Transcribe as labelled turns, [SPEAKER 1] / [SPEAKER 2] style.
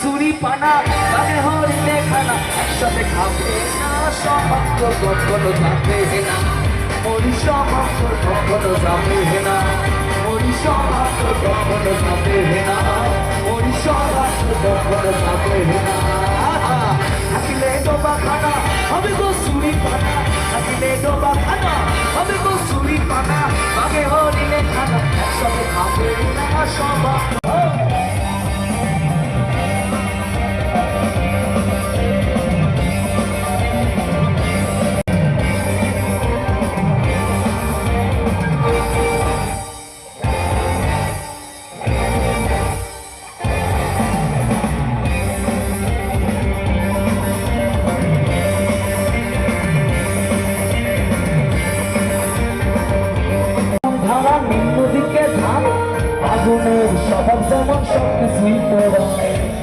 [SPEAKER 1] কচুরি পানা গানে হরিণে খানা একসাথে খাবে না সমস্ত কখনো যাবে না মরি সমস্ত কখনো যাবে না মরি সমস্ত কখনো যাবে না মরি সমস্ত কখনো যাবে না থাকিলে ডোবা খানা হবে কচুরি পানা থাকিলে ডোবা খানা হবে কচুরি পানা গানে হরিণে খানা একসাথে খাবে না সমস্ত স্বভাব যেমন সব কিছুই পড়ে